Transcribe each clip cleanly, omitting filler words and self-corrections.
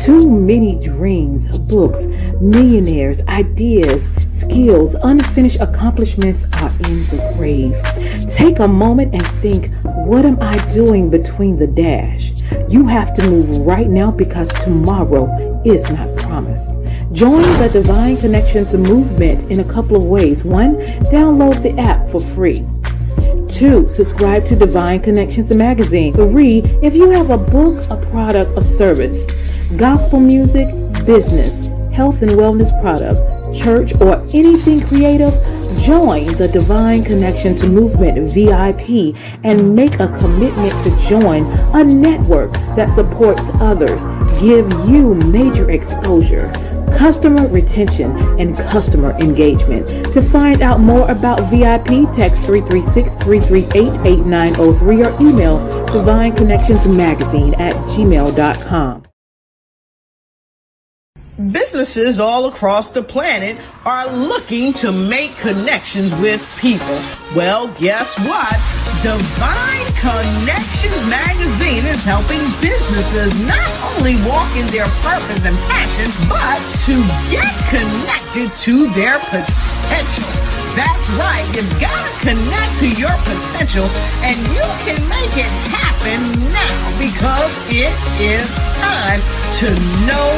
Too many dreams, books, millionaires, ideas, skills, unfinished accomplishments are in the grave. Take a moment and think, what am I doing between the dash? You have to move right now because tomorrow is not promised. Join the Divine Connections movement in a couple of ways. 1, download the app for free. 2, subscribe to Divine Connections magazine. 3, if you have a book, a product, a service, gospel music, business, health and wellness product, church, or anything creative, join the Divine Connections Movement VIP and make a commitment to join a network that supports others, give you major exposure, customer retention, and customer engagement. To find out more about VIP, text 336-338-8903 or email divineconnectionsmagazine@gmail.com. Businesses all across the planet are looking to make connections with people. Well, guess what? Divine Connections magazine is helping businesses not only walk in their purpose and passions, but to get connected to their potential. That's right. You've got to connect to your potential, and you can make it happen now because it is time to know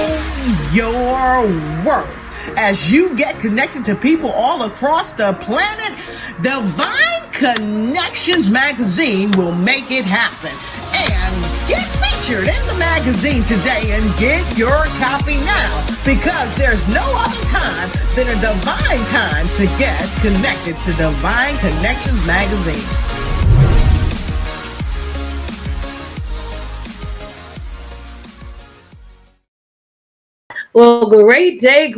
your worth. As you get connected to people all across the planet, Divine Connections magazine will make it happen. And get featured in the magazine today and get your copy now, because there's no other time than a divine time to get connected to Divine Connections magazine. Well, great day,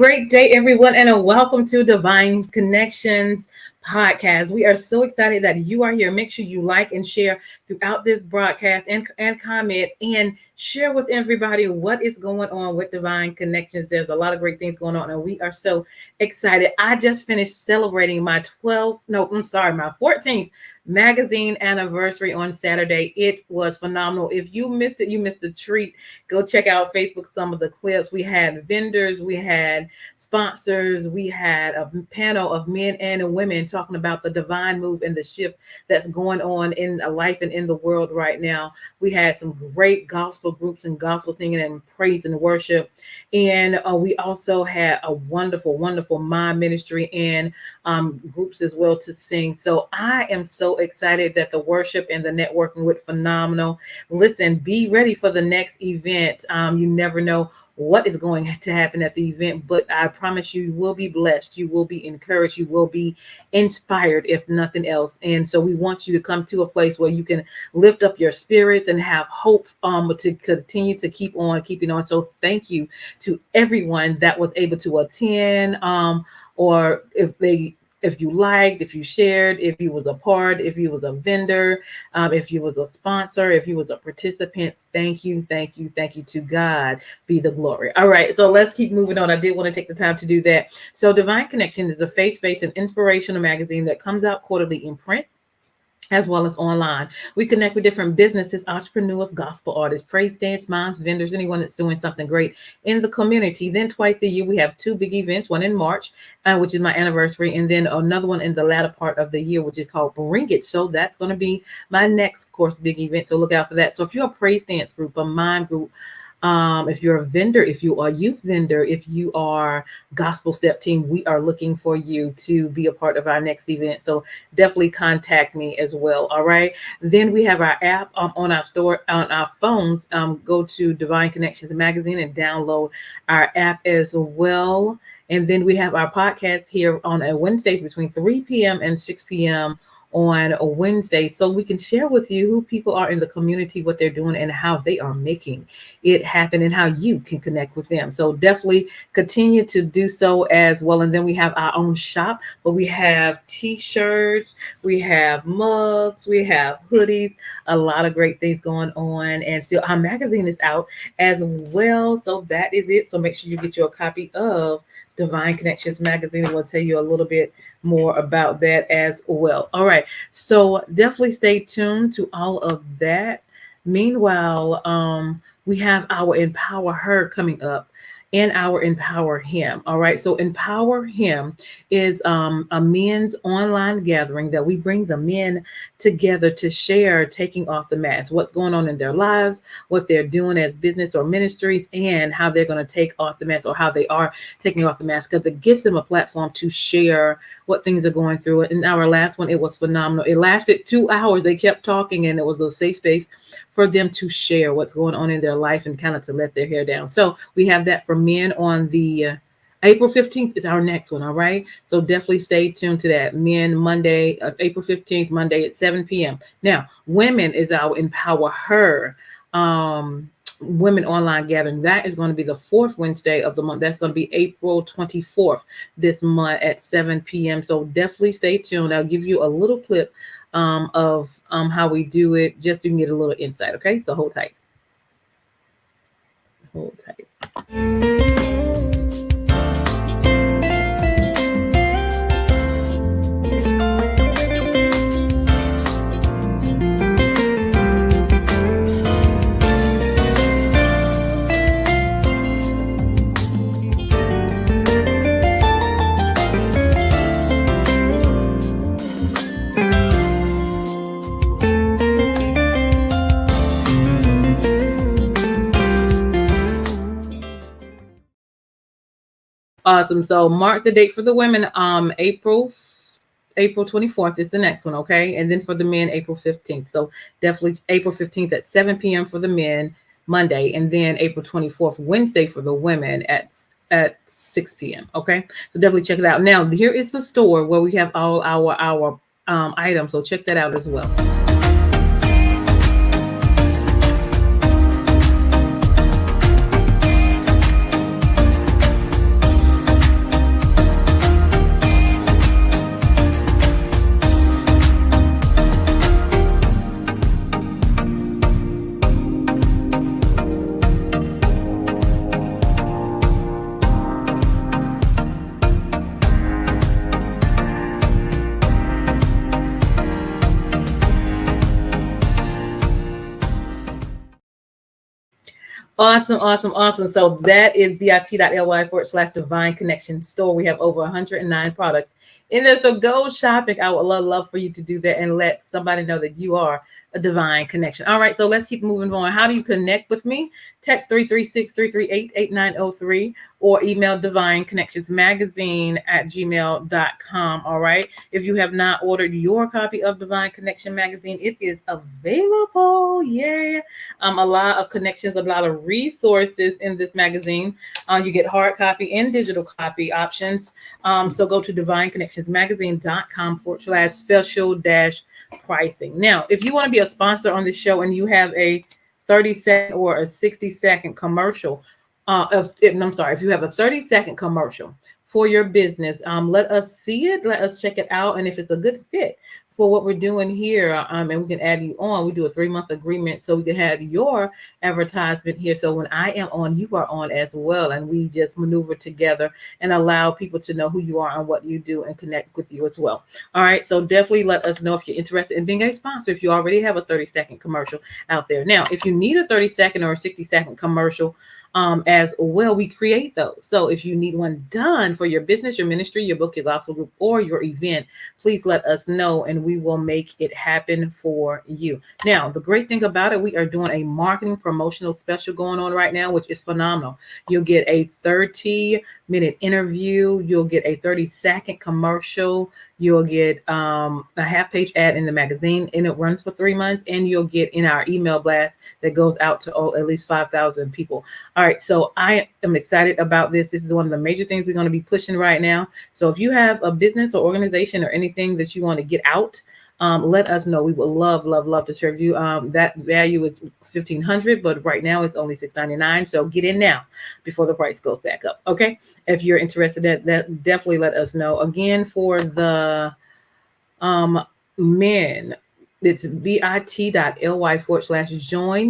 everyone, and welcome to Divine Connections podcast. We are so excited that you are here. Make sure you like and share throughout this broadcast and comment and share with everybody what is going on with Divine Connections. There's a lot of great things going on, and we are so excited. I just finished celebrating my 14th magazine anniversary on Saturday. It was phenomenal. If you missed it, you missed a treat. Go check out Facebook, some of the clips. We had vendors, we had sponsors, we had a panel of men and women talking about the divine move and the shift that's going on in life and in the world right now. We had some great gospel groups and gospel singing and praise and worship. And we also had a wonderful mime ministry and groups as well to sing. So I am so excited that the worship and the networking went phenomenal. Listen, be ready for the next event. You never know what is going to happen at the event, but I promise you will be blessed. You will be encouraged. You will be inspired, if nothing else. And so we want you to come to a place where you can lift up your spirits and have hope to continue to keep on keeping on. So thank you to everyone that was able to attend, or if you liked, if you shared, if you was a part, if you was a vendor, if you was a sponsor, if you was a participant, thank you. To God be the glory. All right, so let's keep moving on. I did want to take the time to do that. So Divine Connection is a faith-based and inspirational magazine that comes out quarterly in print as well as online. We connect with different businesses, entrepreneurs, gospel artists, praise dance moms, vendors, anyone that's doing something great in the community. Then twice a year, we have 2 big events, one in March, which is my anniversary, and then another one in the latter part of the year, which is called Bring It. So that's going to be my next course big event. So look out for that. So if you're a praise dance group, a mime group, if you're a vendor, if you are a youth vendor, if you are gospel step team, we are looking for you to be a part of our next event. So definitely contact me as well. All right. Then we have our app on our store, on our phones. Go to Divine Connections magazine and download our app as well. And then we have our podcast here on Wednesdays between 3 p.m. and 6 p.m. on a Wednesday, so we can share with you who people are in the community, what they're doing, and how they are making it happen, and how you can connect with them. So definitely continue to do so as well. And then we have our own shop, but we have t-shirts, we have mugs, we have hoodies, a lot of great things going on. And still our magazine is out as well. So that is it. So make sure you get your copy of Divine Connections magazine, and we'll tell you a little bit more about that as well. All right, so definitely stay tuned to all of that. Meanwhile, we have our Empower Her coming up and our Empower Him. All right. So Empower Him is a men's online gathering that we bring the men together to share taking off the mask, what's going on in their lives, what they're doing as business or ministries, and how they're going to take off the mask or how they are taking off the mask because it gives them a platform to share what things are going through. In our last one, it was phenomenal. It lasted 2 hours. They kept talking, and it was a safe space for them to share what's going on in their life and kind of to let their hair down. So we have that for men on the April 15th is our next one. All right. So definitely stay tuned to that. Men Monday, April 15th, Monday at 7 p.m. Now, women is our Empower Her women online gathering. That is going to be the fourth Wednesday of the month. That's going to be April 24th this month at 7 p.m. So definitely stay tuned. I'll give you a little clip of how we do it just so you can get a little insight. Okay. So hold tight. Hold tight. Awesome. So mark the date for the women. April 24th is the next one, okay? And then for the men, April 15th. So definitely April 15th at 7 p.m. for the men, Monday, and then April 24th, Wednesday for the women at 6 p.m. Okay. So definitely check it out. Now here is the store where we have all our items. So check that out as well. Awesome, awesome, awesome. So that is bit.ly/divine connection store. We have over 109 products in there. So go shopping. I would love for you to do that and let somebody know that you are a divine connection. All right, so let's keep moving on. How do you connect with me? Text 336-338-8903 or email divineconnectionsmagazine@gmail.com. All right. If you have not ordered your copy of Divine Connection Magazine, it is available. Yeah. A lot of connections, a lot of resources in this magazine. You get hard copy and digital copy options. So go to divineconnectionsmagazine.com/special dash pricing. Now, if you want to be a sponsor on this show and you have a 30-second or a 60-second commercial, if you have a 30-second commercial for your business, let us see it, let us check it out, and if it's a good fit for what we're doing here, and we can add you on. We do a 3-month agreement so we can have your advertisement here. So when I am on, you are on as well, and we just maneuver together and allow people to know who you are and what you do and connect with you as well. All right, so definitely let us know if you're interested in being a sponsor, if you already have a 30-second commercial out there. Now, if you need a 30-second or a 60-second commercial, as well, we create those. So if you need one done for your business, your ministry, your book, your gospel group, or your event, please let us know and we will make it happen for you. Now, the great thing about it, we are doing a marketing promotional special going on right now, which is phenomenal. You'll get a 30-minute interview. You'll get a 30-second commercial. You'll get a half-page ad in the magazine, and it runs for 3 months. And you'll get in our email blast that goes out to at least 5,000 people. All right, so I am excited about this. This is one of the major things we're going to be pushing right now. So if you have a business or organization or anything that you want to get out, let us know. We would love to serve you. That value is $1,500, but right now it's only $699. So get in now before the price goes back up. Okay, if you're interested in that, definitely let us know. Again, for the men, It's bit.ly/join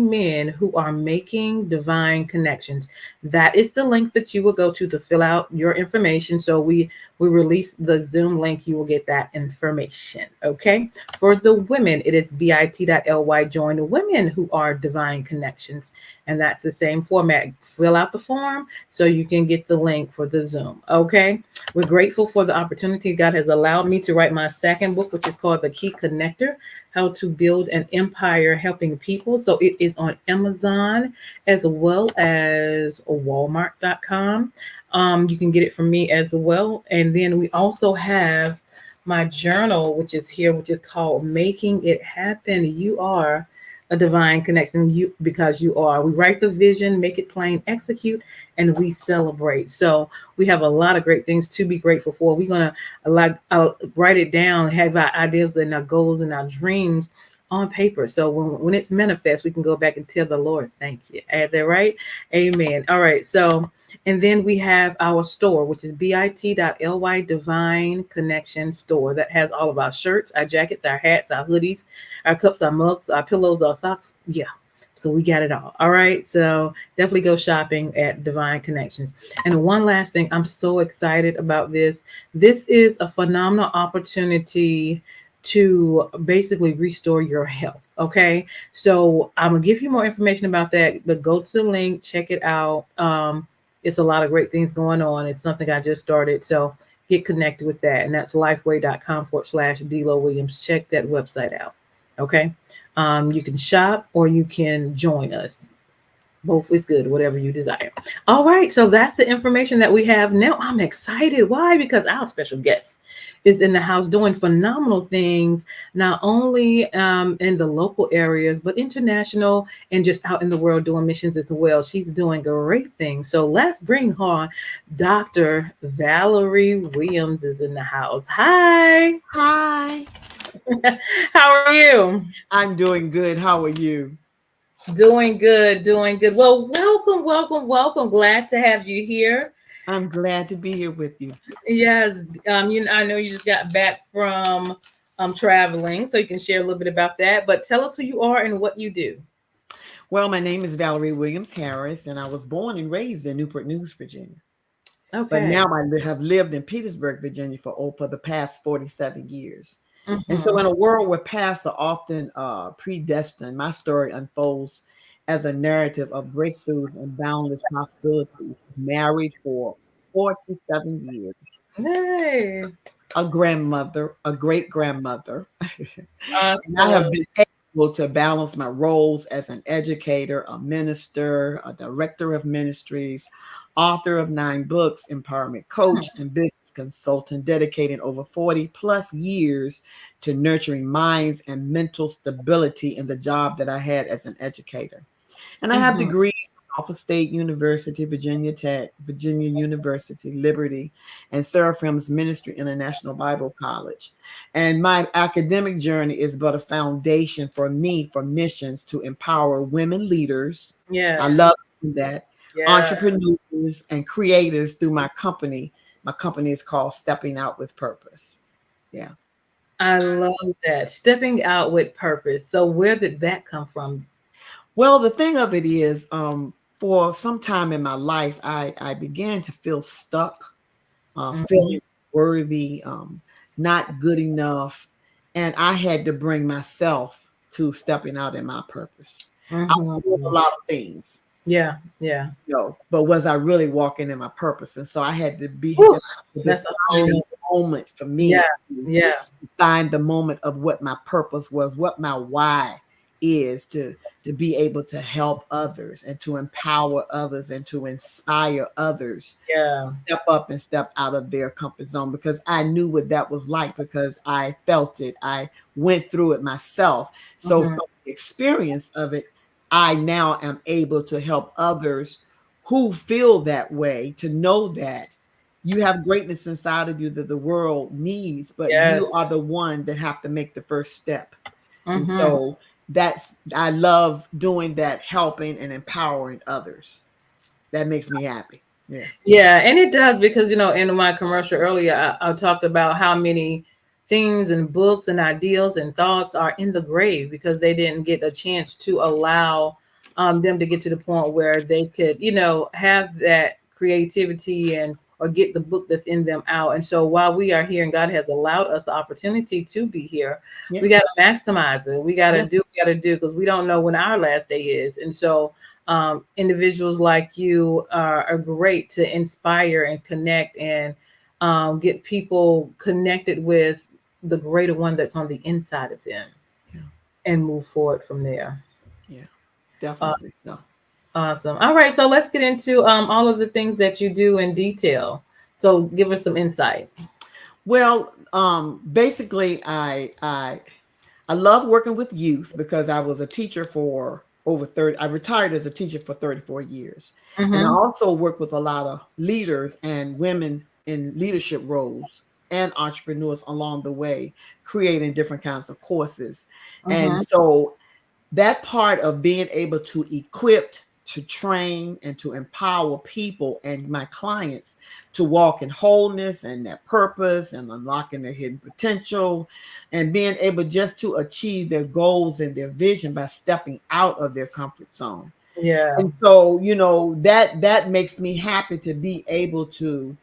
men who are making divine connections. That is the link that you will go to fill out your information. So we release the Zoom link, you will get that information. Okay. For the women, it is bit.ly join women who are divine connections. And that's the same format. Fill out the form so you can get the link for the Zoom. Okay. We're grateful for the opportunity God has allowed me to write my second book, which is called The Key Connector: How to Build an Empire Helping People. So it is on Amazon as well as Walmart.com. You can get it from me as well. And then we also have my journal, which is here, which is called Making It Happen. You are a divine connection, you because you are. We write the vision, make it plain, execute, and we celebrate. So we have a lot of great things to be grateful for. We're gonna like write it down, have our ideas and our goals and our dreams on paper. So when it's manifest, we can go back and tell the Lord, thank you. Add that right? Amen. All right. So and then we have our store, which is bit.ly Divine Connection Store. That has all of our shirts, our jackets, our hats, our hoodies, our cups, our mugs, our pillows, our socks. Yeah. So we got it all. All right. So definitely go shopping at Divine Connections. And one last thing, I'm so excited about this. This is a phenomenal opportunity to basically restore your health. Okay. So I'm gonna give you more information about that, but go to the link, check it out. It's a lot of great things going on. It's something I just started. So get connected with that. And that's lifeway.com/Delo Williams. Check that website out. Okay. You can shop or you can join us. Both is good, whatever you desire. All right, so that's the information that we have now. I'm excited. Why? Because our special guest is in the house doing phenomenal things, not only in the local areas, but international and just out in the world doing missions as well. She's doing great things. So let's bring her on. Dr. Valerie Williams is in the house. Hi. Hi, How are you? I'm doing good. How are you? Doing good, doing good. Well, welcome, welcome, welcome. Glad to have you here. I'm glad to be here with you. Yes, I know you just got back from traveling, so you can share a little bit about that. But tell us who you are and what you do. Well, my name is Valerie Williams Harris, and I was born and raised in Newport News, Virginia. But Okay. now have lived in Petersburg, Virginia for the past 47 years. And so, Mm-hmm. in a world where paths are often predestined, my story unfolds as a narrative of breakthroughs and boundless possibilities. Married for 47 years, Hey, a grandmother, a great grandmother. And I have awesome. been able to balance my roles as an educator, a minister, a director of ministries, author of 9 books, empowerment coach, and business consultant, dedicating over 40 plus years to nurturing minds and mental stability in the job that I had as an educator. And I have Mm-hmm. degrees from Norfolk State University, Virginia Tech, Virginia University, Liberty, and Seraphim's Ministry International Bible College. And my academic journey is but a foundation for me for missions to empower women leaders. Yeah, I love that. yeah. Entrepreneurs and creators through my company. My company is called Stepping Out with Purpose. Yeah. I love that. Stepping out with purpose. So where did that come from? Well, the thing of it is, for some time in my life, I began to feel stuck, Mm-hmm. feeling worthy, not good enough, and I had to bring myself to stepping out in my purpose. I was doing Mm-hmm. a lot of things, Yeah, yeah. but was I really walking in my purpose? And so I had to Whew, that's a define whole. a moment for Yeah, me yeah, find the moment of what my purpose was, what my why is to be able to help others and to empower others and to inspire others yeah. step up and step out of their comfort zone because I knew what that was like because I felt it. I went through it myself. So Mm-hmm. from the experience of it, I now am able to help others who feel that way to know that you have greatness inside of you that the world needs, but you Yes. are the one that have to make the first step. And Mm-hmm. so that's I love doing that, helping and empowering others. That makes me happy. Yeah. Yeah, and it does because in my commercial earlier, I talked about how many things and books and ideals and thoughts are in the grave because they didn't get a chance to allow them to get to the point where they could, have that creativity and or get the book that's in them out. And so while we are here and God has allowed us the opportunity to be here, Yeah. we got to maximize it. We got to Yeah. do, we got to do, because we don't know when our last day is. And so individuals like you are great to inspire and connect and get people connected with the greater one that's on the inside of them Yeah. and move forward from there. Yeah. Uh, Definitely so. awesome. All right, so let's get into all of the things that you do in detail. So give us some insight. Well, basically, I love working with youth because I was a teacher for over 30. I retired as a teacher for 34 years. And I Mm-hmm. also work with a lot of leaders and women in leadership roles and entrepreneurs along the way, creating different kinds of courses. And Mm-hmm. so that part of being able to equip, to train, and to empower people and my clients to walk in wholeness and their purpose and unlocking their hidden potential and being able just to achieve their goals and their vision by stepping out of their comfort zone. Yeah. And so, that makes me happy to be able to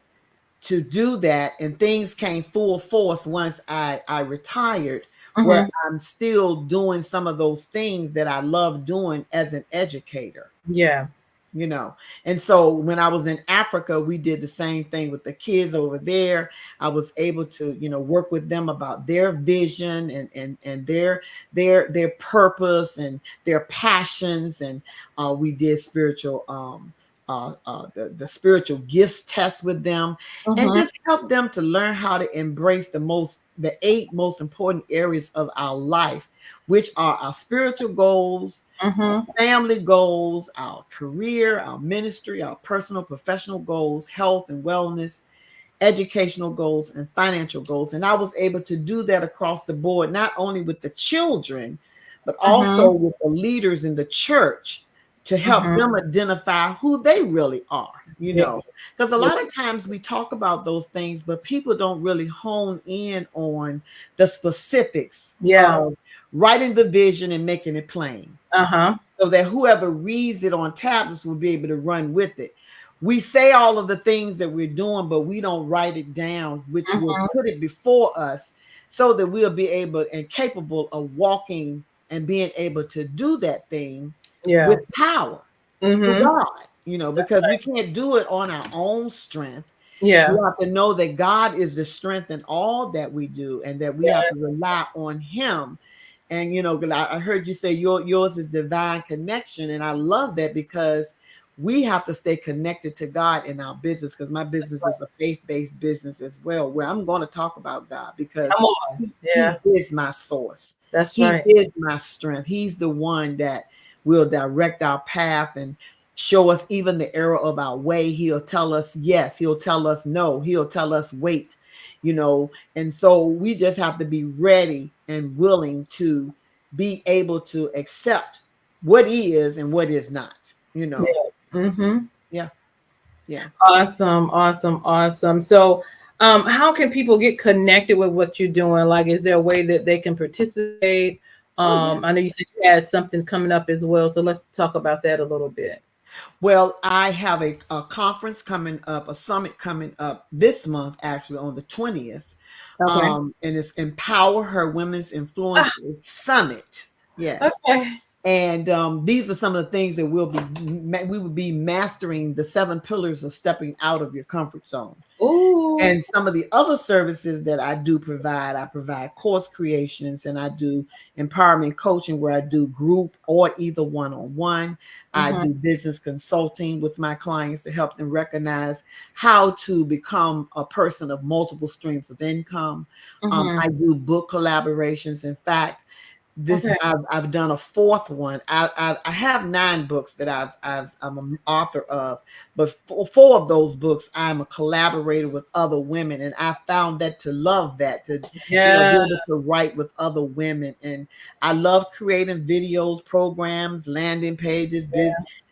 do that, and things came full force once I retired, where Mm-hmm. I'm still doing some of those things that I love doing as an educator, Yeah. you know. And so when I was in Africa, we did the same thing with the kids over there. I was able to, work with them about their vision and their purpose and their passions. And we did spiritual the spiritual gifts test with them, and Mm-hmm. just help them to learn how to embrace the 8 most important areas of our life, which are our spiritual goals, Mm-hmm. family goals, our career, our ministry, our personal, professional goals, health and wellness, educational goals, and financial goals. And I was able to do that across the board, not only with the children, but also Mm-hmm. with the leaders in the church to help Mm-hmm. them identify who they really are, Yeah. because a Yeah. lot of times we talk about those things, but people don't really hone in on the specifics Yeah. of writing the vision and making it plain Uh-huh. so that whoever reads it on tablets will be able to run with it. We say all of the things that we're doing, but we don't write it down, which will Mm-hmm. put it before us so that we'll be able and capable of walking and being able to do that thing Yeah. with power through Mm-hmm. God, That's because we right. can't do it on our own strength. We Yeah. have to know that God is the strength in all that we do and that we have Yeah. to rely on Him. And 'cause I heard you say yours is divine connection, and I love that because we have to stay connected to God in our business, because my That's business right. is a faith-based business as well, where I'm going to talk about God because Come on. He Yeah. is my source. That's He right. is my strength. He's the one that will direct our path and show us even the error of our way. He'll tell us yes, he'll tell us no, he'll tell us wait. And so we just have to be ready and willing to be able to accept what is and what is not, you know. Yeah. Mm-hmm. Yeah, yeah. Awesome, awesome, awesome. So, how can people get connected with what you're doing? Like, is there a way that they can participate? Oh, yeah. I know you said you had something coming up as well, so let's talk about that a little bit. Well, I have a conference coming up, a summit coming up this month, actually on the 20th. Okay. And it's Empower Her Women's Ah, Influencers Summit. Yes. okay. And these are some of the things that we will be mastering the 7 pillars of stepping out of your comfort zone. Ooh. And some of the other services that I provide course creations, and I do empowerment coaching where I do group or either one-on-one. I Mm-hmm. do business consulting with my clients to help them recognize how to become a person of multiple streams of income. Mm-hmm. I do book collaborations. In fact, this Okay. I've done a fourth one. I have 9 books that I'm an author of, but for 4 of those books I'm a collaborator with other women, and I found that to love that, to be Yeah. able to write with other women. And I love creating videos, programs, landing pages,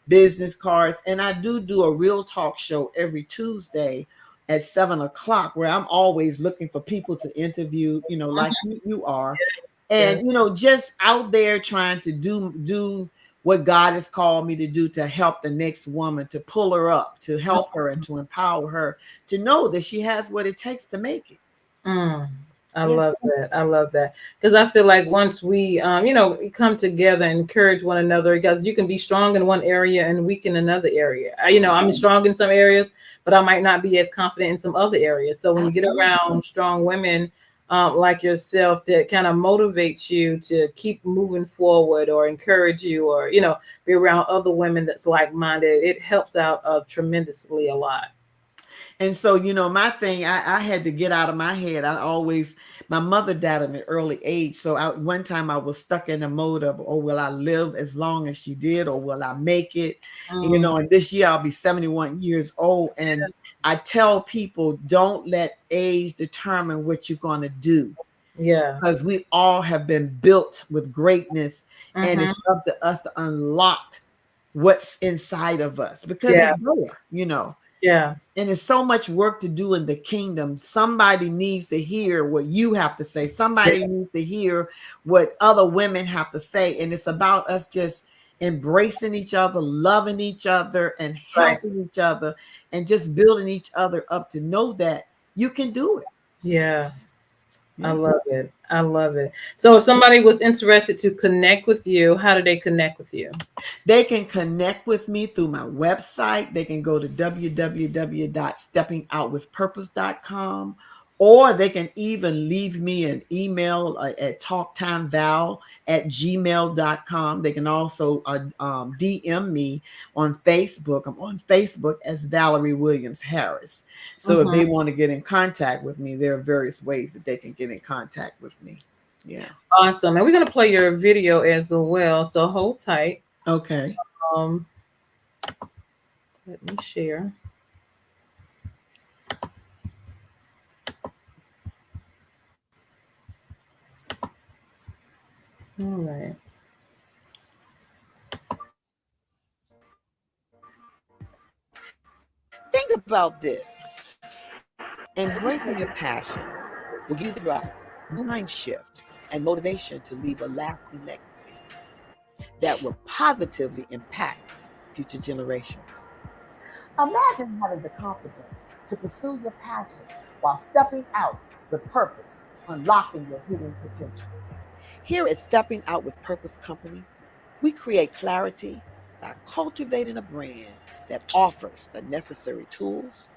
business cards, and I do a real talk show every Tuesday at 7 o'clock, where I'm always looking for people to interview, like you are. Yeah. And, just out there trying to do what God has called me to do, to help the next woman, to pull her up, to help her, and to empower her to know that she has what it takes to make it. Mm, I Yeah. love that. I love that because I feel like once we, we come together and encourage one another, because you can be strong in one area and weak in another area. I'm strong in some areas, but I might not be as confident in some other areas. So when you get Absolutely. around strong women like yourself, that kind of motivates you to keep moving forward, or encourage you, or be around other women that's like minded, it helps out tremendously a lot. And so, my thing, I had to get out of my head. My mother died at an early age. So one time I was stuck in a mode of, oh, will I live as long as she did, or will I make it? Mm, And this year I'll be 71 years old. And I tell people, don't let age determine what you're going to do, yeah. because we all have been built with greatness, and Hmm. it's up to us to unlock what's inside of us, because Yeah. it's there. Yeah. And there's so much work to do in the kingdom. Somebody needs to hear what you have to say. Yeah. Somebody needs to hear what other women have to say. And it's about us just embracing each other, loving each other, and Right. helping each other, and just building each other up to know that you can do it. Yeah. I Yeah. love it. I love it. So if somebody was interested to connect with you, how do they connect with you? They can connect with me through my website. They can go to www.steppingoutwithpurpose.com, or they can even leave me an email at talktimeval@gmail.com. They can also DM me on Facebook. I'm on Facebook as Valerie Williams Harris. So if Hmm. they want to get in contact with me, there are various ways that they can get in contact with me. Yeah. Awesome. And we're going to play your video as well. So hold tight. Okay. Um, Let me share. All right. Think about this. Embracing your passion will give you the drive, mind shift, and motivation to leave a lasting legacy that will positively impact future generations. Imagine having the confidence to pursue your passion while stepping out with purpose, unlocking your hidden potential. Here at Stepping Out with Purpose Company, we create clarity by cultivating a brand that offers the necessary tools,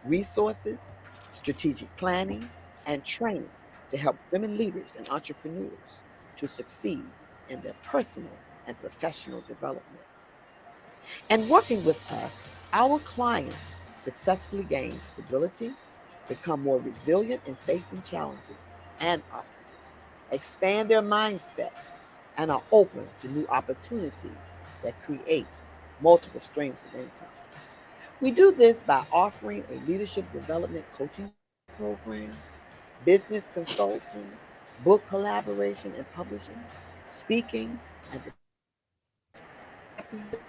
resources, strategic planning, and training to help women leaders and entrepreneurs to succeed in their personal and professional development. And working with us, our clients successfully gain stability, become more resilient in facing challenges and obstacles, expand their mindset, and are open to new opportunities that create multiple streams of income. We do this by offering a leadership development coaching program, business consulting, book collaboration and publishing, speaking, and the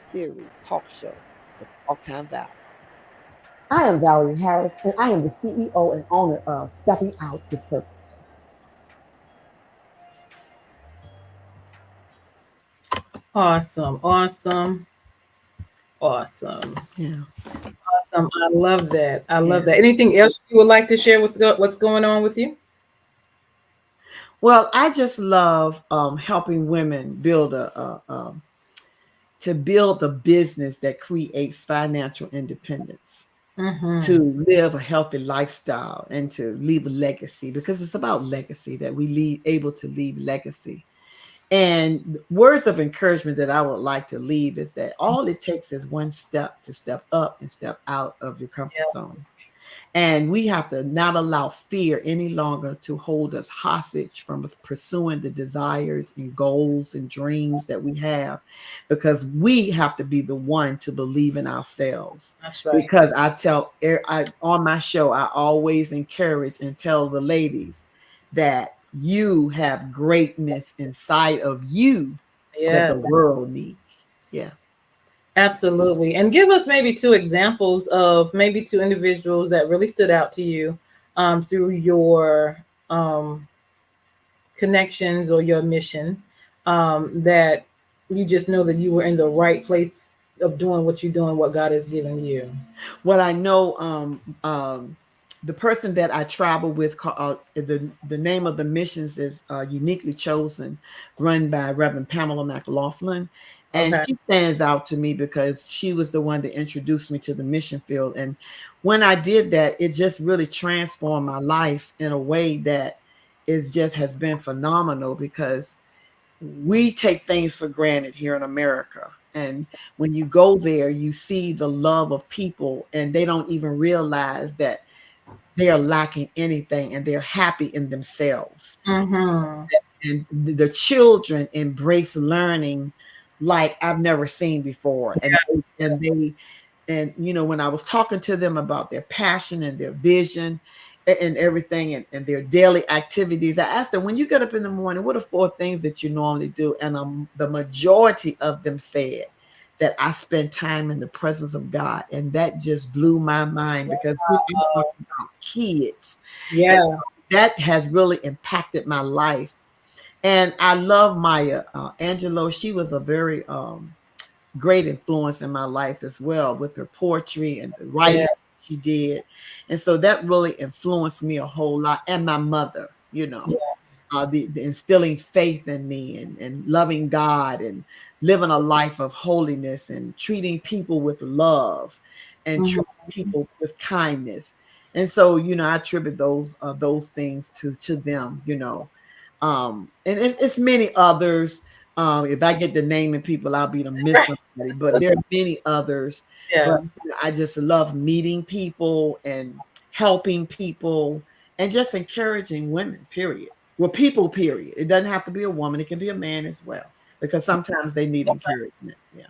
series talk show with Talk Time Val. I am Valerie Harris, and I am the CEO and owner of Stepping Out with Purpose. Awesome. Awesome. Awesome. Yeah, Awesome. I love that. I love yeah. that. Anything else you would like to share with what's going on with you? Well, I just love helping women to build the business that creates financial independence, Mm-hmm. to live a healthy lifestyle, and to leave a legacy, because it's about legacy, that we able to leave legacy. And words of encouragement that I would like to leave is that all it takes is one step to step up and step out of your comfort Yeah. zone. And we have to not allow fear any longer to hold us hostage from us pursuing the desires and goals and dreams that we have, because we have to be the one to believe in ourselves. That's right. Because on my show, I always encourage and tell the ladies that you have greatness inside of you that the Yes. world needs. Yeah. Absolutely. And give us maybe two examples of maybe two individuals that really stood out to you through your um, connections or your mission, that you just know that you were in the right place of doing what you're doing, what God has given you. Well, I know the person that I travel with, the name of the missions is Uniquely Chosen, run by Reverend Pamela McLaughlin. And Okay. she stands out to me because she was the one that introduced me to the mission field. And when I did that, it just really transformed my life in a way that is just has been phenomenal because we take things for granted here in America. And when you go there, you see the love of people, and they don't even realize that they are lacking anything and they're happy in themselves. Mm-hmm. And the children embrace learning like I've never seen before. And you know, when I was talking to them about their passion and their vision and everything, and their daily activities, I asked them, when you get up in the morning, what are four things that you normally do? And the majority of them said that I spend time in the presence of God. And that just blew my mind because I'm talking about kids. And Yeah. that has really impacted my life. And I love Maya Angelou. She was a very great influence in my life as well with her poetry and the Yeah. writing she did. And so that really influenced me a whole lot. And my mother, you know, Yeah. the instilling faith in me and loving God and living a life of holiness and treating people with love and Mhm. treating people with kindness. And so, you know, I attribute those things to them, you know. And it's many others. If I get the naming people, I'll be the miss somebody, but there are many others. But Yeah. you know, I just love meeting people and helping people and just encouraging women, period. Well, people, period. It doesn't have to be a woman, it can be a man as well, because sometimes they need encouragement. Yeah.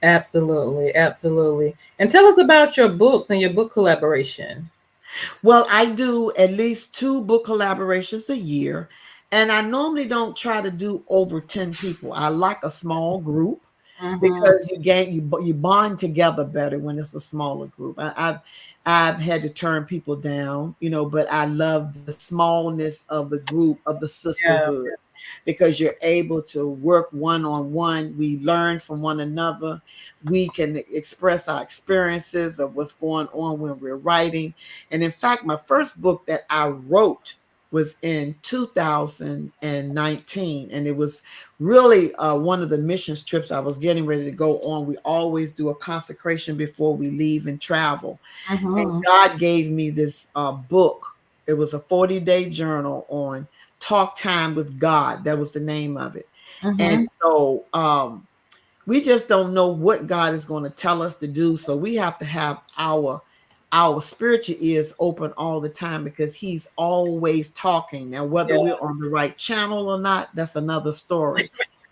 Absolutely. Absolutely. And tell us about your books and your book collaboration. Well, I do at least two book collaborations a year, and I normally don't try to do over 10 people. I like a small group Mm-hmm. because you bond together better when it's a smaller group. I've had to turn people down, you know, but I love the smallness of the group, of the Yeah. sisterhood, because you're able to work one on one. We learn from one another. We can express our experiences of what's going on when we're writing. And in fact, my first book that I wrote was in 2019, and it was really one of the missions trips I was getting ready to go on. We always do a consecration before we leave and travel. And Mm-hmm. God gave me this book. It was a 40-day journal on talk time with God. That was the name of it. And Mm-hmm. so we just don't know what God is going to tell us to do. So we have to have our spiritual ears open all the time because he's always talking. Now, whether Yeah. we're on the right channel or not, that's another story.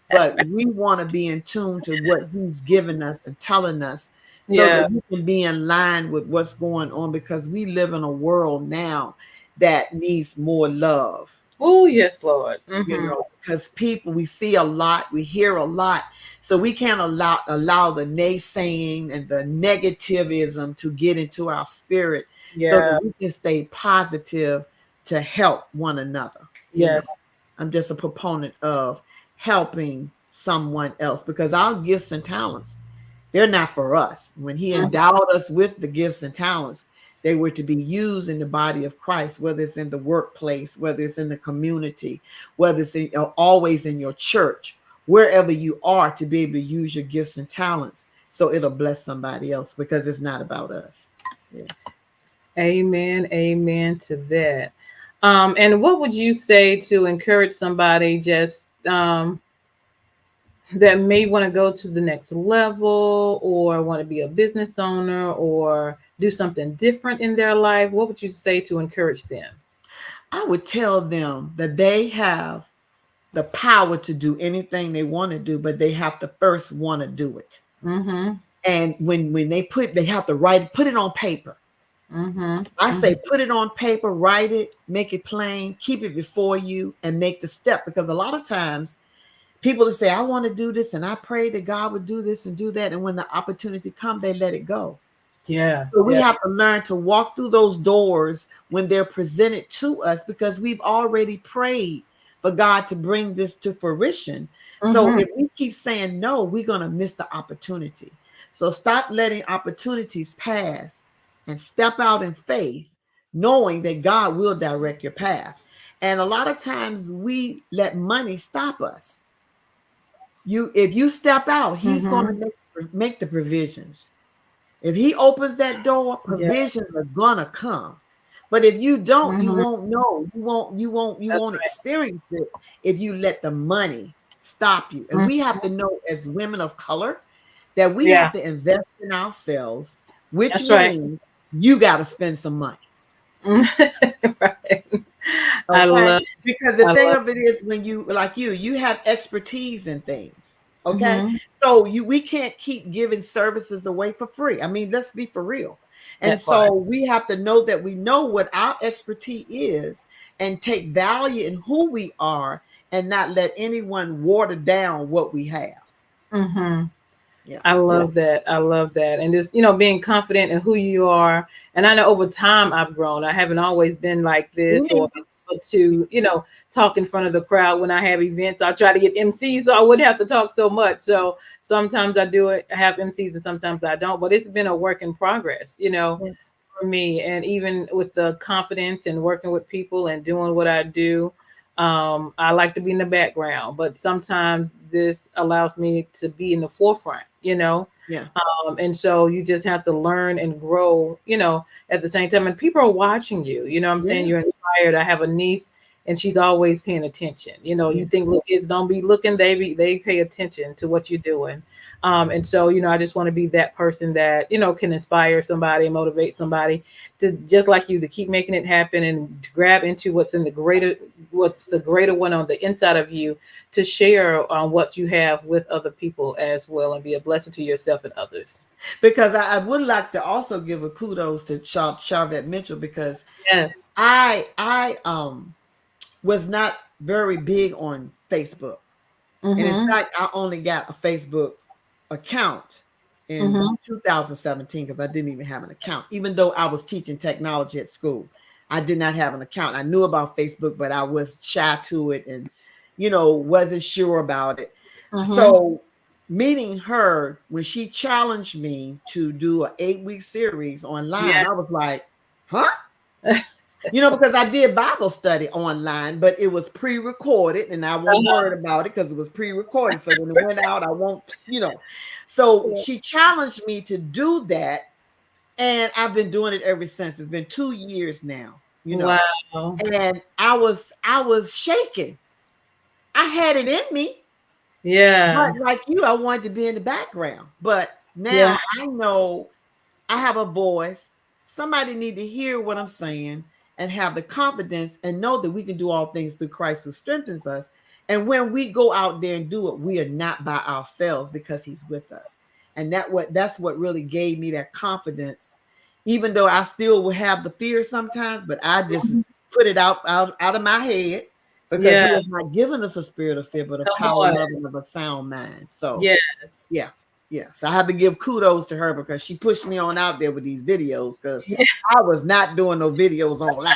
But we want to be in tune to what he's giving us and telling us so Yeah. that we can be in line with what's going on, because we live in a world now that needs more love. Oh, yes, Lord. You Mm-hmm. know, because people, we see a lot, we hear a lot, so we can't allow the naysaying and the negativism to get into our spirit, so that Yeah. we can stay positive to help one another. You know, Yes. I'm just a proponent of helping someone else, because our gifts and talents, they're not for us. When he Mhm. endowed us with the gifts and talents, they were to be used in the body of Christ, whether it's in the workplace, whether it's in the community, whether it's always in your church, wherever you are, to be able to use your gifts and talents so it'll bless somebody else, because it's not about us. Yeah. Amen. Amen to that. And what would you say to encourage somebody just that may want to go to the next level or want to be a business owner or do something different in their life? What would you say to encourage them? I would tell them that they have the power to do anything they want to do, but they have to first want to do it. Mm-hmm. And when they have to put it on paper. Mm-hmm. I Mm-hmm. say put it on paper, write it, make it plain, keep it before you, and make the step. Because a lot of times People to say, I want to do this, and I pray that God would do this and do that. And when the opportunity comes, they let it go. Yeah. So we Yeah. have to learn to walk through those doors when they're presented to us, because we've already prayed for God to bring this to fruition. So Mm-hmm. if we keep saying no, we're going to miss the opportunity. So stop letting opportunities pass and step out in faith, knowing that God will direct your path. And a lot of times we let money stop us. If you step out, He's going Mm-hmm. to make the provisions. If He opens that door, Yeah. provisions are gonna come. But if you don't, you Mm-hmm. won't know. You That's won't experience it if you let the money stop you. And right. we have to know, as women of color, that we Yeah. have to invest in ourselves, which That's right. means you got to spend some money. Right. I Okay. love. Because the I thing love. of it is, when you have expertise in things. Okay. Mm-hmm. So we can't keep giving services away for free. I mean, let's be for real. And That part. so we have to know that we know what our expertise is, and take value in who we are, and not let anyone water down what we have. Mm-hmm. Yeah. I love that. I love that. And just, being confident in who you are. And I know over time I've grown. I haven't always been like this, or to, talk in front of the crowd when I have events. I try to get MCs so I wouldn't have to talk so much. So sometimes I do it, have MCs, and sometimes I don't. But it's been a work in progress, Yes. for me. And even with the confidence and working with people and doing what I do, I like to be in the background, but sometimes this allows me to be in the forefront, Yeah. and so you just have to learn and grow, at the same time. And people are watching you, I'm saying? Yeah. You're inspired. I have a niece, and she's always paying attention. You Yeah. think little kids don't be looking, they pay attention to what you're doing. And so, I just want to be that person that, can inspire somebody and motivate somebody to, just like you, to keep making it happen and to grab into what's the greater one on the inside of you, to share what you have with other people as well, and be a blessing to yourself and others. Because I would like to also give a kudos to Charvette Mitchell, because Yes. I was not very big on Facebook. And in Mm-hmm. fact, I only got a Facebook account in Mm-hmm. 2017, because I didn't even have an account. Even though I was teaching technology at school, I did not have an account. I knew about Facebook, but I was shy to it, and wasn't sure about it. Mm-hmm. So meeting her when she challenged me to do an 8-week series online, Yeah. I was like, huh? Because I did Bible study online, but it was pre-recorded, and I wasn't Uh-huh. worried about it because it was pre-recorded. So when it went out, I won't. So she challenged me to do that, and I've been doing it ever since. It's been 2 years now. Wow. And I was shaking. I had it in me, Yeah. but like you, I wanted to be in the background. But Yeah. now I know I have a voice. Somebody need to hear what I'm saying and have the confidence and know that we can do all things through Christ who strengthens us. And when we go out there and do it, we are not by ourselves, because He's with us. And that's what really gave me that confidence, even though I still will have the fear sometimes, but I just put it out of my head, because Yeah. He has not given us a spirit of fear, but a Come power, on. love, and of a sound mind. So Yeah. yeah. Yeah. So I have to give kudos to her, because she pushed me on out there with these videos, because Yeah. I was not doing no videos online.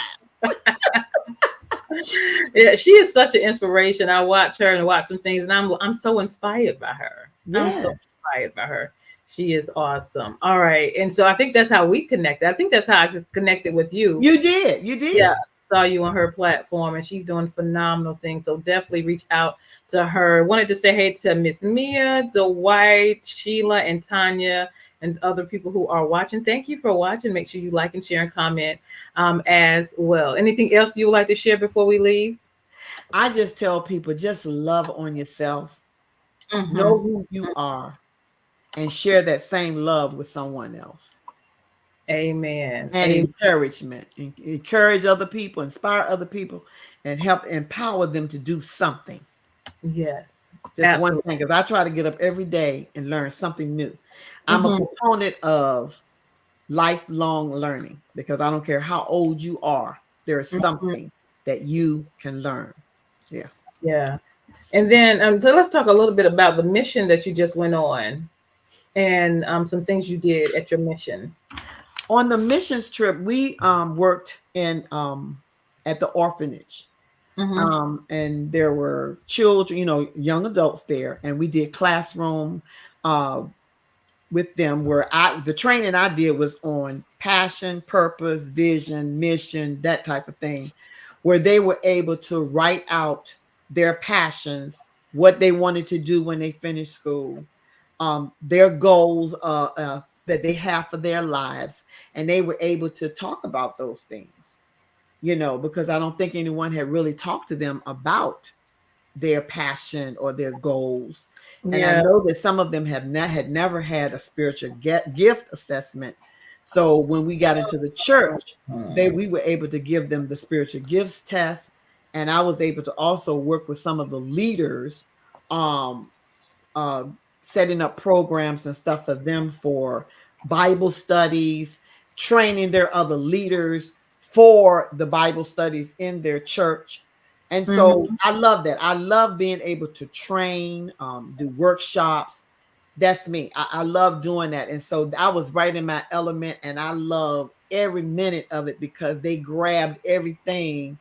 Yeah, she is such an inspiration. I watch her and watch some things, and I'm so inspired by her. I'm so Yes. inspired by her. She is awesome. All right, and so I think that's how we connected. I think that's how I connected with you. You did. You Yeah, did. saw you on her platform, and she's doing phenomenal things. So definitely reach out to her. Wanted to say hey to Miss Mia, Dwight, Sheila, and Tanya, and other people who are watching. Thank you for watching. Make sure you like and share and comment as well. Anything else you would like to share before we leave? I just tell people, just love on yourself, Mm-hmm. know who you are, and share that same love with someone else. Amen. And Amen. encouragement. Encourage other people, inspire other people, and help empower them to do something. Yes, Just one absolutely. thing, because I try to get up every day and learn something new. I'm a Mm-hmm. proponent of lifelong learning, because I don't care how old you are, there is Mm-hmm. something that you can learn. Yeah. Yeah. And then so let's talk a little bit about the mission that you just went on, and some things you did at your mission. On the missions trip, we worked in at the orphanage. Mm-hmm. And there were children, young adults there, and we did classroom uh, with them. Where the training I did was on passion, purpose, vision, mission, that type of thing, where they were able to write out their passions, what they wanted to do when they finished school, their goals that they have for their lives, and they were able to talk about those things, because I don't think anyone had really talked to them about their passion or their goals. And I Yeah. know that some of them had never had a spiritual gift assessment. So when we got into the church, we were able to give them the spiritual gifts test, and I was able to also work with some of the leaders, um, uh, setting up programs and stuff for them for Bible studies, training their other leaders for the Bible studies in their church. And so Mm-hmm. I love that. I love being able to train, do workshops. That's me. I love doing that. And so I was right in my element, and I love every minute of it because they grabbed everything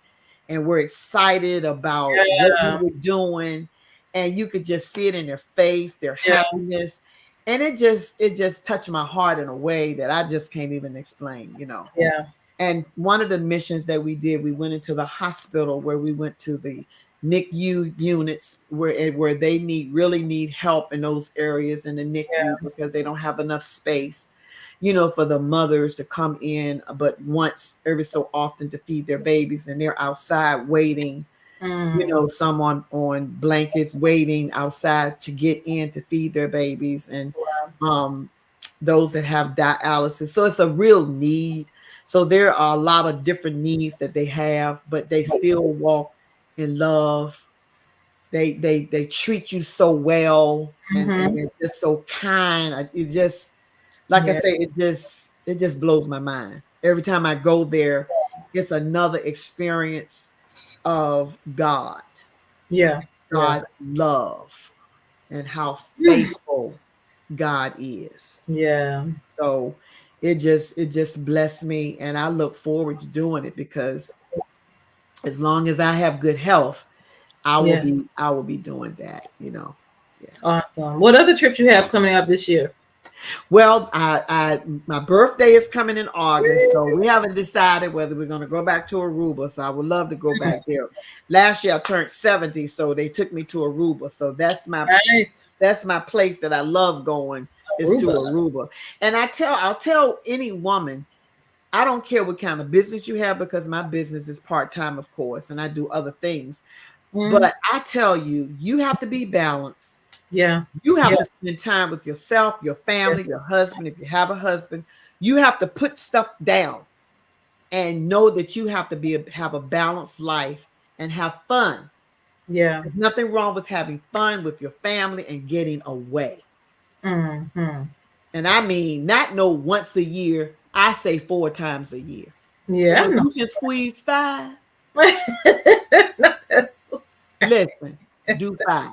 and were excited about what we Yeah. were doing, and you could just see it in their face, their Yeah. happiness. And it just touched my heart in a way that I just can't even explain. Yeah. And one of the missions that we did, we went into the hospital, where we went to the NICU units where they really need help in those areas in the NICU, Yeah. because they don't have enough space, for the mothers to come in, but once every so often to feed their babies, and they're outside waiting, Mm. someone on blankets waiting outside to get in to feed their babies, and Wow. um, those that have dialysis. So it's a real need. So there are a lot of different needs that they have, but they still walk in love. They treat you so well, and Mm-hmm. they're just so kind. It just, like I Yeah. say, it just blows my mind every time I go there. It's another experience of Yeah. Yeah. God's love, and how Mm. faithful God is. Yeah. So it just blessed me, and I look forward to doing it, because as long as I have good health, I will Yes. be I will be doing that. Yeah. Awesome. What other trips you have coming up this year? Well, I my birthday is coming in August, so we haven't decided whether we're going to go back to Aruba. So I would love to go back there. Last year I turned 70, so they took me to Aruba. So Nice. that's my place that I love going, is to Aruba. Aruba. And I'll tell any woman, I don't care what kind of business you have, because my business is part-time, of course, and I do other things. Mm. But I tell you, you have to be balanced. Yeah. You have Yeah. to spend time with yourself, your Yeah. family, your husband, if you have a husband. You have to put stuff down and know that you have to have a balanced life and have fun. Yeah. There's nothing wrong with having fun with your family and getting away. Mm-hmm. And I mean, not no once a year. I say 4 times a year. Yeah. So I if know. you can squeeze 5, listen, do 5.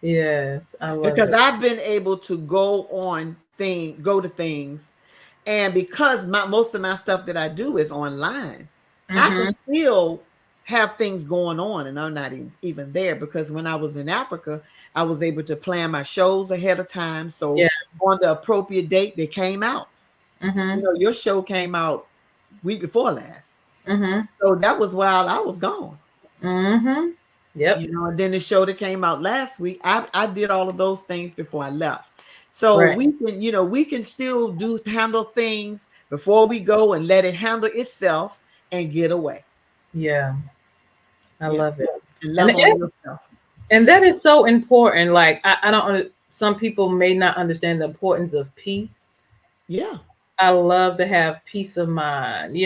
Yes, I love Because it. I've been able to go to things, and because most of my stuff that I do is online, I can Mm-hmm. still have things going on, and I'm not even there, because when I was in Africa, I was able to plan my shows ahead of time. So Yeah. on the appropriate date, they came out. Mm-hmm. Your show came out week before last. Mm-hmm. So that was while I was gone. Mm-hmm. Yep. And then the show that came out last week, I did all of those things before I left. So Right. we can still handle things before we go, and let it handle itself and get away. Yeah. I Yeah. love it. And And love on yourself. that is so important. Like I don't some people may not understand the importance of peace. Yeah. I love to have peace of mind.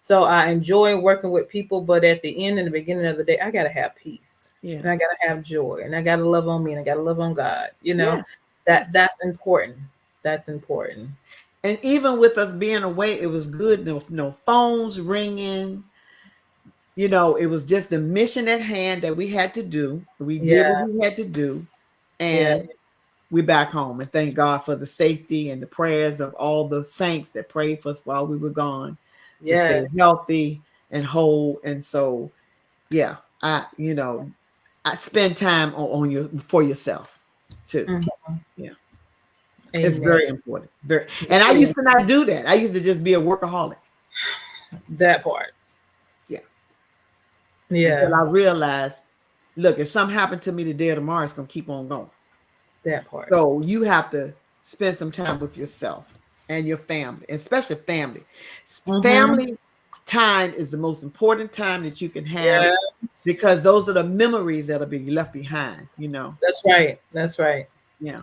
So I enjoy working with people, but at the end and the beginning of the day, I gotta have peace. Yeah. And I gotta have joy. And I gotta love on me and I gotta love on God. Yeah. That Yeah. that's important. That's important. And even with us being away, it was good. No phones ringing. You know, it was just the mission at hand that we had to do. We did what Yeah. we had to do, Yeah. and we're back home. And thank God for the safety and the prayers of all the saints that prayed for us while we were gone to Yeah. stay healthy and whole. And so, yeah, I spend time on your for yourself too. Mhm. Yeah, it's Amen. very important. Very, and I Very used to not do that. I used to just be a workaholic. that part. Yeah, until Yeah. I realized, look, if something happened to me today or tomorrow, it's gonna keep on going. That part. So you have to spend some time with yourself and your family, especially family. Mm-hmm. Family time is the most important time that you can have Yeah. because those are the memories that'll be left behind, you know. That's right. That's right. Yeah. Yeah.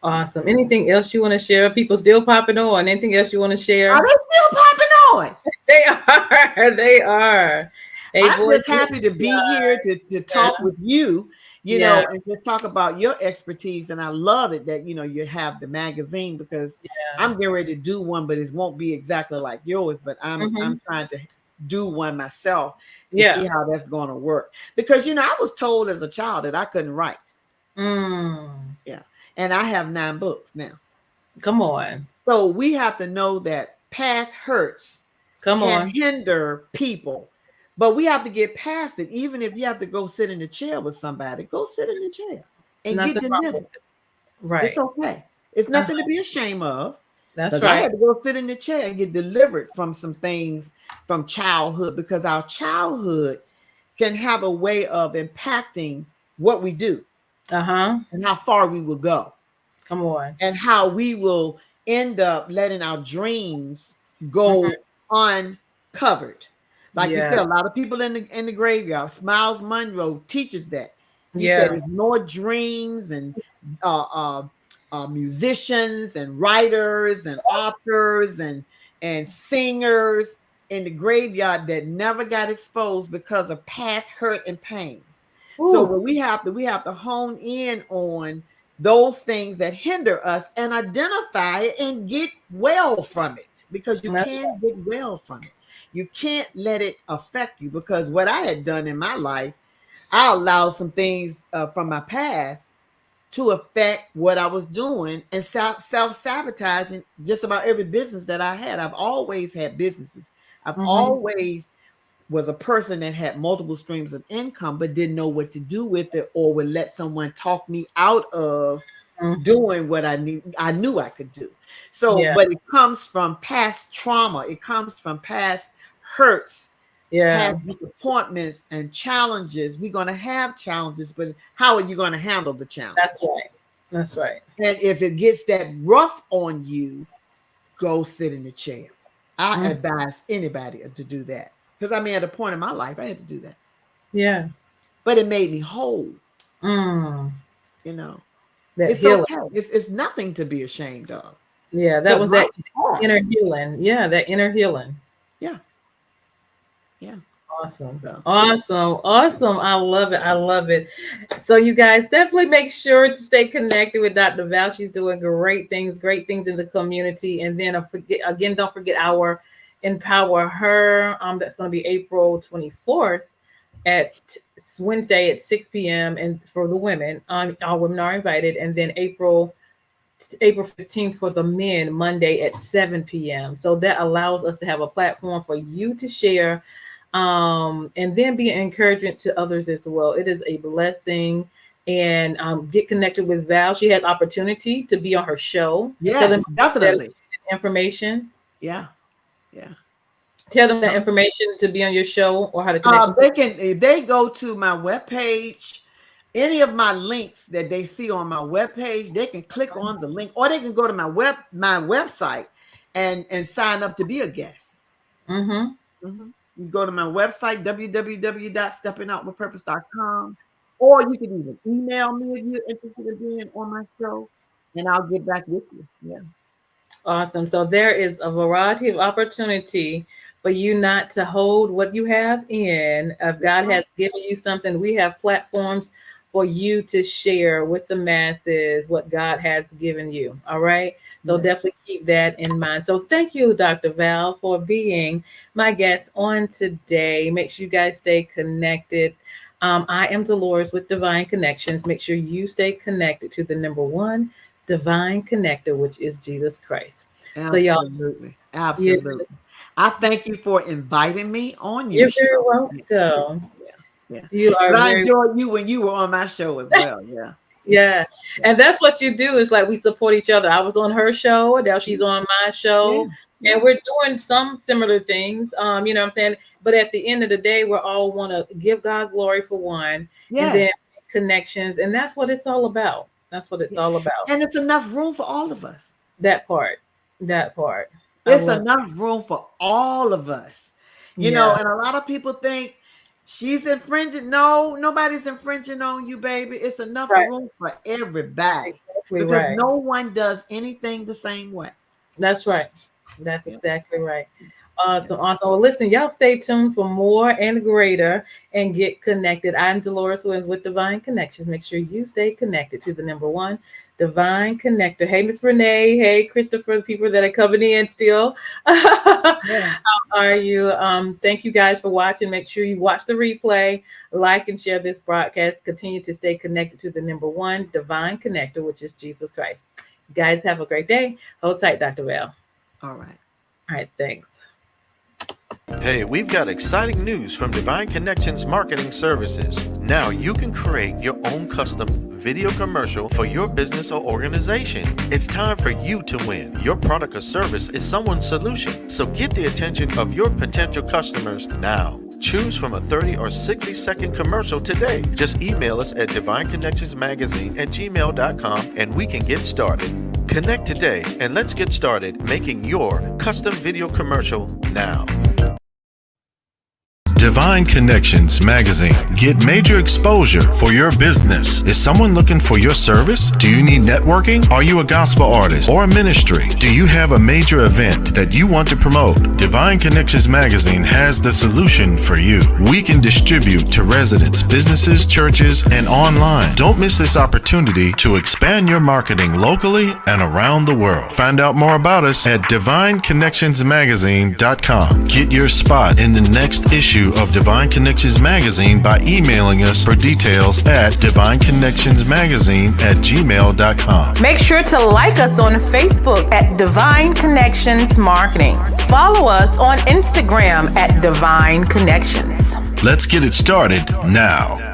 Awesome. Anything else you want to share? People still popping on. Anything else you want to Are share? they still popping on? They are. They are. Hey, I'm boys. just happy to be here to Yeah. talk with you, Yeah. and just talk about your expertise. And I love it that you have the magazine because Yeah. I'm getting ready to do one, but it won't be exactly like yours. But I'm Mm-hmm. trying to do one myself to Yeah. see how that's going to work. Because I was told as a child that I couldn't write. Mm. Yeah, and I have 9 books now. Come on. So we have to know that past hurts Come can on. hinder people. But we have to get past it. Even if you have to go sit in a chair with somebody, go sit in the chair and get Nothing wrong with delivered. it. It's Right. okay. It's nothing to Uh-huh. be ashamed of. That's Because I right. had to go sit in the chair and get delivered from some things from childhood, because our childhood can have a way of impacting what we do Uh-huh. and how far we will go, Come on. and how we will end up letting our dreams Mhm. go uncovered. Like you Yeah. said, a lot of people in the graveyard. Miles Monroe teaches that. He said, Yeah. ignore dreams and uh, uh, musicians and writers and authors and singers in the graveyard that never got exposed because of past hurt and pain. So Ooh. what we have to hone in on those things that hinder us and identify it and get well from it, because you That's can get well from it. You can't let it affect you, because what I had done in my life, I allowed some things from my past to affect what I was doing and self-sabotaging just about every business that I had. I've always had businesses. I've right. Mm-hmm. always was a person that had multiple streams of income but didn't know what to do with it, or would let someone talk me out of Mm-hmm. doing what I knew I could do. So, Yeah. but it comes from past trauma, it comes from past hurts, Yeah. past disappointments and challenges. We're going to have challenges, but how are you going to handle the That's challenge? right. That's right. And if it gets that rough on you, go sit in the chair. I Mm. advise anybody to do that, because I mean, at a point in my life, I had to do that, Yeah. but it made me whole. Mm. You know, That it's healing. okay. It's nothing to be ashamed of, Yeah. That because was life that is hard. inner healing. Yeah. That inner healing. Yeah, yeah. Awesome. So Awesome. Awesome. I love it. I love it. So you guys definitely make sure to stay connected with Dr. Val. She's doing great things in the community. And then don't forget our Empower Her. That's going to be April 24th at Wednesday at 6 p.m. and for the women. All women are invited. And then April 15th for the men, Monday at 7 p.m. So that allows us to have a platform for you to share, and then be an encouragement to others as well. It is a blessing. And get connected with Val. She had opportunity to be on her show. Tell them yes, that definitely. information. Yeah, yeah. Tell them that information to be on your show or how to connect with you. They can, if they go to my webpage, any of my links that they see on my webpage, they can click on the link, or they can go to my website and sign up to be a guest. Mm-hmm. Mhm. You go to my website, www.steppingoutwithpurpose.com, or you can even email me if you're interested in being on my show, and I'll get back with you. Yeah. Awesome. So there is a variety of opportunity for you not to hold what you have in. If God has given you something, we have platforms for you to share with the masses what God has given you. All right. So Yeah. definitely keep that in mind. So thank you, Dr. Val, for being my guest on today. Make sure you guys stay connected. I am Deloris with Divine Connections. Make sure you stay connected to the number one divine connector, which is Jesus Christ. So y'all, Absolutely. you, Absolutely. I thank you for inviting me on your you're very show. welcome. Yeah. Yeah. You are Because I very enjoyed you when you were on my show as well. Yeah. Yeah. Yeah. And that's what you do is like we support each other. I was on her show, now she's on my Yeah. show, and Yeah. we're doing some similar things. You know what I'm saying? But at the end of the day, we're all want to give God glory for one and Yes. then connections. And that's what it's all about. That's what it's Yeah. all about. And it's enough room for all of us. That part. That part. I It's love enough room for all of us. Yeah. And a lot of people think she's infringing. No, nobody's infringing on you, baby. It's enough Right. room for everybody Exactly because right. no one does anything the same way. That's right. That's Yeah. exactly right. Yeah. Awesome, awesome. Well, listen, y'all stay tuned for more and greater and get connected. I'm Deloris Williams with Divine Connections. Make sure you stay connected to the number one Divine Connector. Hey, Miss Renee. Hey, Christopher, the people that are coming in still. How Yeah. are you? Thank you guys for watching. Make sure you watch the replay, like and share this broadcast. Continue to stay connected to the number one Divine Connector, which is Jesus Christ. Guys, have a great day. Hold tight, Dr. Val. All right. All right, thanks. Hey, we've got exciting news from Divine Connections Marketing Services. Now you can create your own custom video commercial for your business or organization. It's time for you to win. Your product or service is someone's solution, so get the attention of your potential customers now. Choose from a 30 or 60-second commercial today. Just email us at divineconnectionsmagazine@gmail.com and we can get started. Connect today and let's get started making your custom video commercial now. Divine Connections Magazine. Get major exposure for your business. Is someone looking for your service? Do you need networking? Are you a gospel artist or a ministry? Do you have a major event that you want to promote? Divine Connections Magazine has the solution for you. We can distribute to residents, businesses, churches, and online. Don't miss this opportunity to expand your marketing locally and around the world. Find out more about us at divineconnectionsmagazine.com. Get your spot in the next issue of Divine Connections Magazine by emailing us for details at divineconnectionsmagazine@gmail.com. Make sure to like us on Facebook at Divine Connections Marketing. Follow us on Instagram at Divine Connections. Let's get it started now.